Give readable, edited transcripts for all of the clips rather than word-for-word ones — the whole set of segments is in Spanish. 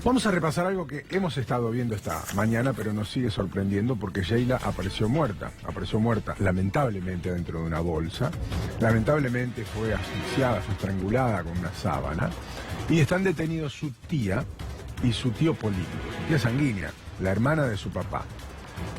Vamos a repasar algo que hemos estado viendo esta mañana, pero nos sigue sorprendiendo porque Sheila apareció muerta lamentablemente dentro de una bolsa, lamentablemente fue asfixiada, fue estrangulada con una sábana, y están detenidos su tía y su tío político, su tía sanguínea, la hermana de su papá.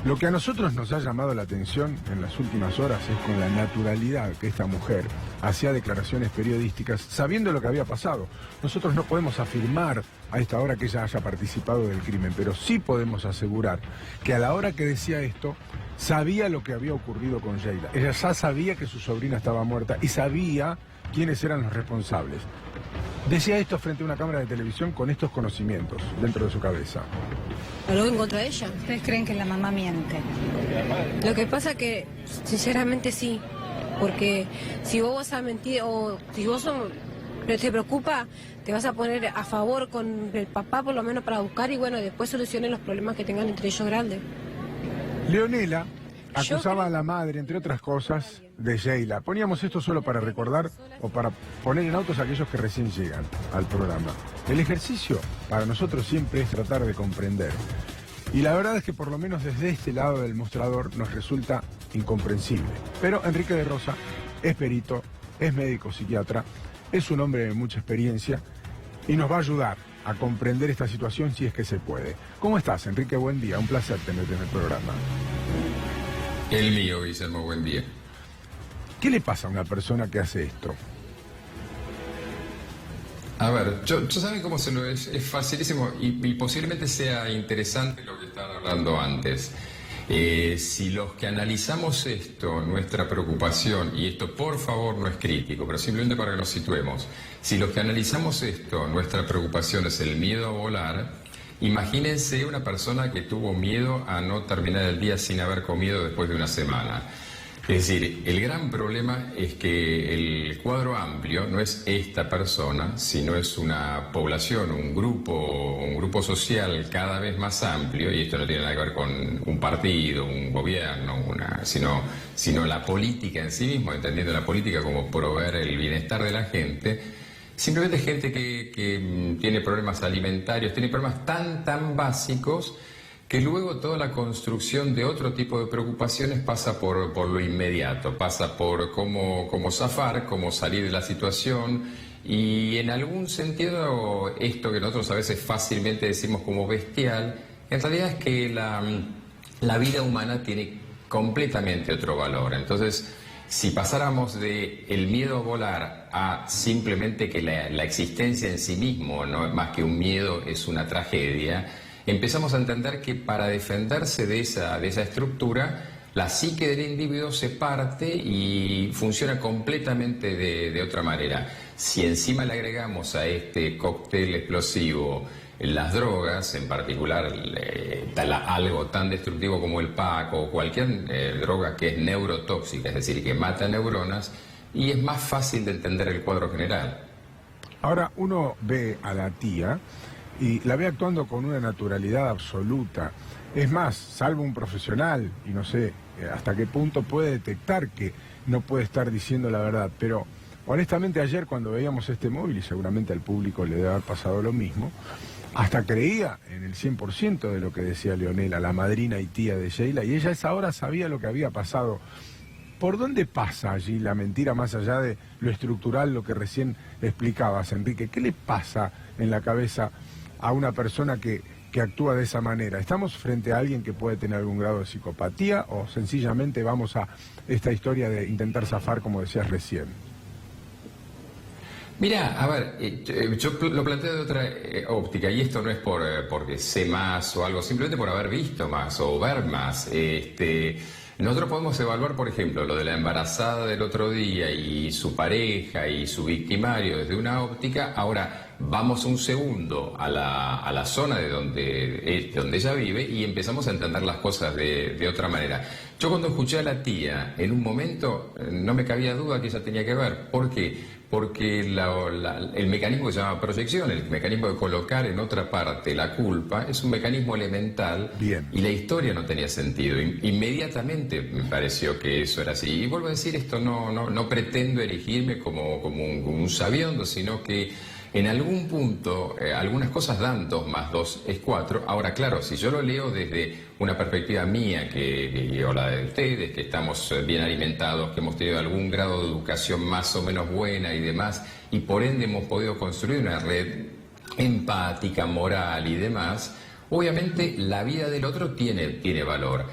Lo que a nosotros nos ha llamado la atención en las últimas horas es con la naturalidad que esta mujer hacía declaraciones periodísticas sabiendo lo que había pasado. Nosotros no podemos afirmar a esta hora que ella haya participado del crimen, pero sí podemos asegurar que a la hora que decía esto, sabía lo que había ocurrido con Sheila. Ella ya sabía que su sobrina estaba muerta y sabía quiénes eran los responsables. Decía esto frente a una cámara de televisión con estos conocimientos dentro de su cabeza. ¿Algo en contra de ella? ¿Ustedes creen que la mamá miente? Lo que pasa que, sinceramente sí, porque si vos vas a mentir o si vos te preocupa, te vas a poner a favor con el papá por lo menos para buscar y bueno, después solucionen los problemas que tengan entre ellos grandes. Leonela acusaba a la madre, entre otras cosas, de Sheila. Poníamos esto solo para recordar o para poner en autos a aquellos que recién llegan al programa. El ejercicio para nosotros siempre es tratar de comprender. Y la verdad es que por lo menos desde este lado del mostrador nos resulta incomprensible. Pero Enrique de Rosa es perito, es médico psiquiatra, es un hombre de mucha experiencia y nos va a ayudar a comprender esta situación si es que se puede. ¿Cómo estás, Enrique? Buen día, un placer tenerte en el programa. El mío, Guillermo, buen día. ¿Qué le pasa a una persona que hace esto? A ver, yo saben cómo se lo es facilísimo y posiblemente sea interesante lo que estaban hablando antes. Si los que analizamos esto, nuestra preocupación, y esto por favor no es crítico, pero simplemente para que nos situemos, si los que analizamos esto, nuestra preocupación es el miedo a volar, imagínense una persona que tuvo miedo a no terminar el día sin haber comido después de una semana. Es decir, el gran problema es que el cuadro amplio no es esta persona, sino es una población, un grupo social cada vez más amplio, y esto no tiene nada que ver con un partido, un gobierno, sino la política en sí mismo, entendiendo la política como proveer el bienestar de la gente. Simplemente gente que tiene problemas alimentarios, tiene problemas tan básicos que luego toda la construcción de otro tipo de preocupaciones pasa por lo inmediato, pasa por cómo zafar, cómo salir de la situación, y en algún sentido esto que nosotros a veces fácilmente decimos como bestial, en realidad es que la vida humana tiene completamente otro valor. Entonces, si pasáramos de el miedo a volar a simplemente que la existencia en sí mismo, no más que un miedo, es una tragedia, empezamos a entender que para defenderse de esa estructura, la psique del individuo se parte y funciona completamente de otra manera. Si encima le agregamos a este cóctel explosivo las drogas, en particular algo tan destructivo como el PAC o cualquier droga que es neurotóxica, es decir, que mata neuronas, y es más fácil de entender el cuadro general. Ahora uno ve a la tía y la ve actuando con una naturalidad absoluta. Es más, salvo un profesional, y no sé hasta qué punto puede detectar que no puede estar diciendo la verdad, pero honestamente ayer cuando veíamos este móvil, y seguramente al público le debe haber pasado lo mismo, hasta creía en el 100% de lo que decía Leonela, la madrina y tía de Sheila, y ella a esa hora sabía lo que había pasado. ¿Por dónde pasa allí la mentira, más allá de lo estructural, lo que recién explicabas, Enrique? ¿Qué le pasa en la cabeza a una persona que actúa de esa manera? ¿Estamos frente a alguien que puede tener algún grado de psicopatía o sencillamente vamos a esta historia de intentar zafar, como decías recién? Mira, a ver, yo lo planteo de otra óptica, y esto no es porque sé más o algo, simplemente por haber visto más o ver más. Nosotros podemos evaluar, por ejemplo, lo de la embarazada del otro día y su pareja y su victimario desde una óptica. Ahora vamos un segundo a la zona de donde ella vive y empezamos a entender las cosas de otra manera. Yo cuando escuché a la tía, en un momento no me cabía duda que ella tenía que ver. ¿Por qué? Porque el mecanismo que se llama proyección, el mecanismo de colocar en otra parte la culpa, es un mecanismo elemental. Bien. Y la historia no tenía sentido. Inmediatamente me pareció que eso era así. Y vuelvo a decir, esto no pretendo erigirme como un sabiondo, sino que En algún punto, algunas cosas dan 2 más 2 es 4. Ahora, claro, si yo lo leo desde una perspectiva mía, o la de ustedes, que estamos bien alimentados, que hemos tenido algún grado de educación más o menos buena y demás, y por ende hemos podido construir una red empática, moral y demás, obviamente la vida del otro tiene valor.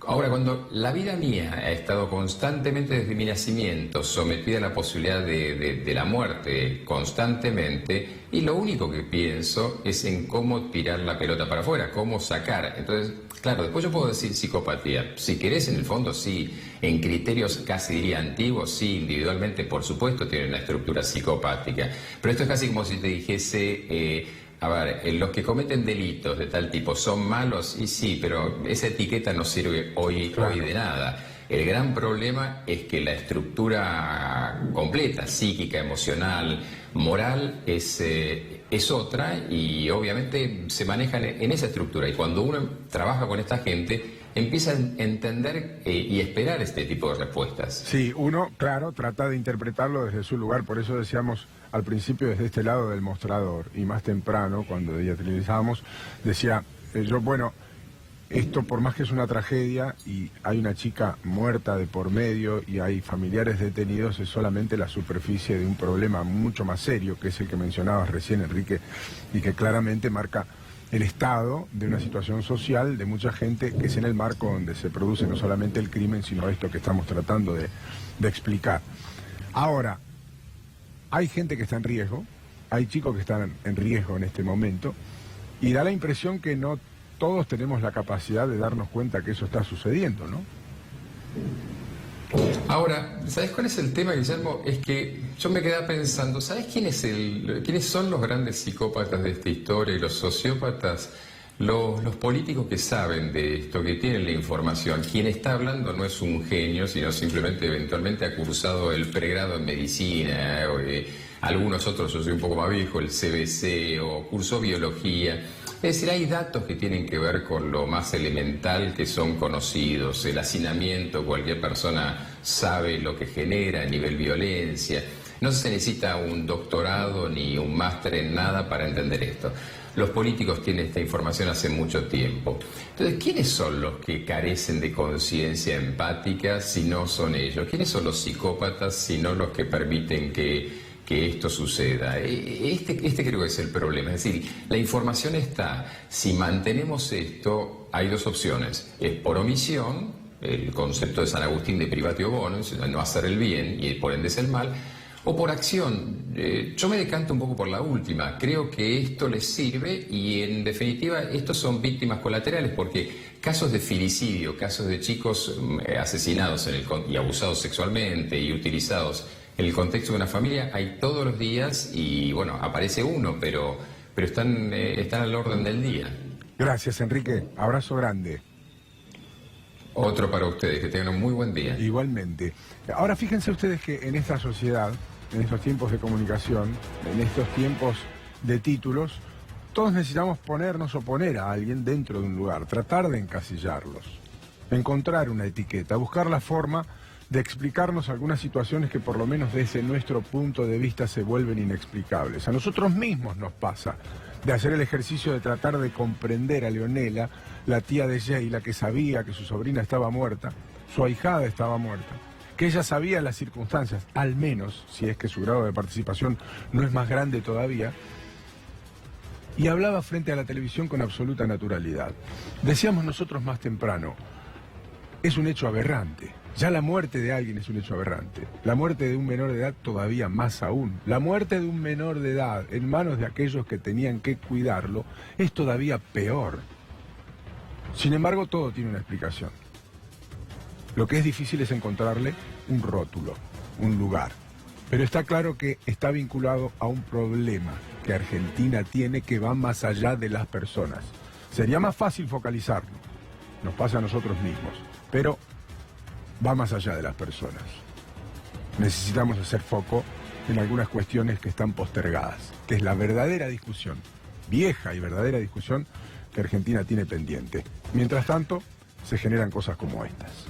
Ahora, cuando la vida mía ha estado constantemente desde mi nacimiento sometida a la posibilidad de la muerte constantemente, y lo único que pienso es en cómo tirar la pelota para afuera, cómo sacar. Entonces, claro, después yo puedo decir psicopatía. Si querés, en el fondo, sí. En criterios casi diría antiguos, sí, individualmente, por supuesto, tiene una estructura psicopática. Pero esto es casi como si te dijese... a ver, los que cometen delitos de tal tipo son malos, y sí, pero esa etiqueta no sirve hoy de nada. El gran problema es que la estructura completa, psíquica, emocional, moral, es otra, y obviamente se manejan en esa estructura. Y cuando uno trabaja con esta gente, empieza a entender y esperar este tipo de respuestas. Sí, uno, claro, trata de interpretarlo desde su lugar, por eso decíamos al principio desde este lado del mostrador, y más temprano, cuando teatralizábamos, decía yo, bueno, esto por más que es una tragedia y hay una chica muerta de por medio y hay familiares detenidos, es solamente la superficie de un problema mucho más serio, que es el que mencionabas recién, Enrique, y que claramente marca el estado de una situación social de mucha gente, que es en el marco donde se produce no solamente el crimen, sino esto que estamos tratando de explicar. Ahora, hay gente que está en riesgo, hay chicos que están en riesgo en este momento, y da la impresión que no todos tenemos la capacidad de darnos cuenta que eso está sucediendo, ¿no? Ahora, ¿sabes cuál es el tema, Guillermo? Es que yo me quedaba pensando, ¿sabes quiénes son los grandes psicópatas de esta historia y los sociópatas? Los políticos que saben de esto, que tienen la información. Quien está hablando no es un genio, sino simplemente eventualmente ha cursado el pregrado en medicina, algunos otros, yo soy un poco más viejo, el CBC, o cursó biología. Es decir, hay datos que tienen que ver con lo más elemental, que son conocidos. El hacinamiento, cualquier persona sabe lo que genera a nivel violencia. No se necesita un doctorado ni un máster en nada para entender esto. Los políticos tienen esta información hace mucho tiempo. Entonces, ¿quiénes son los que carecen de conciencia empática si no son ellos? ¿Quiénes son los psicópatas si no los que permiten que esto suceda? Este creo que es el problema. Es decir, la información está. Si mantenemos esto, hay 2 opciones. Es por omisión, el concepto de San Agustín de privatio bono, no hacer el bien y por ende es el mal, o por acción. Yo me decanto un poco por la última. Creo que esto les sirve y, en definitiva, estos son víctimas colaterales, porque casos de filicidio, casos de chicos asesinados y abusados sexualmente y utilizados en el contexto de una familia hay todos los días, y bueno, aparece uno, pero están al orden del día. Gracias, Enrique. Abrazo grande. Otro para ustedes, que tengan un muy buen día. Igualmente. Ahora fíjense ustedes que en esta sociedad, en estos tiempos de comunicación, en estos tiempos de títulos, todos necesitamos ponernos o poner a alguien dentro de un lugar, tratar de encasillarlos, encontrar una etiqueta, buscar la forma de explicarnos algunas situaciones que por lo menos desde nuestro punto de vista se vuelven inexplicables. A nosotros mismos nos pasa de hacer el ejercicio de tratar de comprender a Leonela, la tía de Sheila, que sabía que su sobrina estaba muerta, su ahijada estaba muerta, que ella sabía las circunstancias, al menos, si es que su grado de participación no es más grande todavía, y hablaba frente a la televisión con absoluta naturalidad. Decíamos nosotros más temprano, es un hecho aberrante. Ya la muerte de alguien es un hecho aberrante. La muerte de un menor de edad todavía más aún. La muerte de un menor de edad en manos de aquellos que tenían que cuidarlo es todavía peor. Sin embargo, todo tiene una explicación. Lo que es difícil es encontrarle un rótulo, un lugar. Pero está claro que está vinculado a un problema que Argentina tiene, que va más allá de las personas. Sería más fácil focalizarlo. Nos pasa a nosotros mismos. Pero va más allá de las personas. Necesitamos hacer foco en algunas cuestiones que están postergadas, que es la verdadera discusión, vieja y verdadera discusión que Argentina tiene pendiente. Mientras tanto, se generan cosas como estas.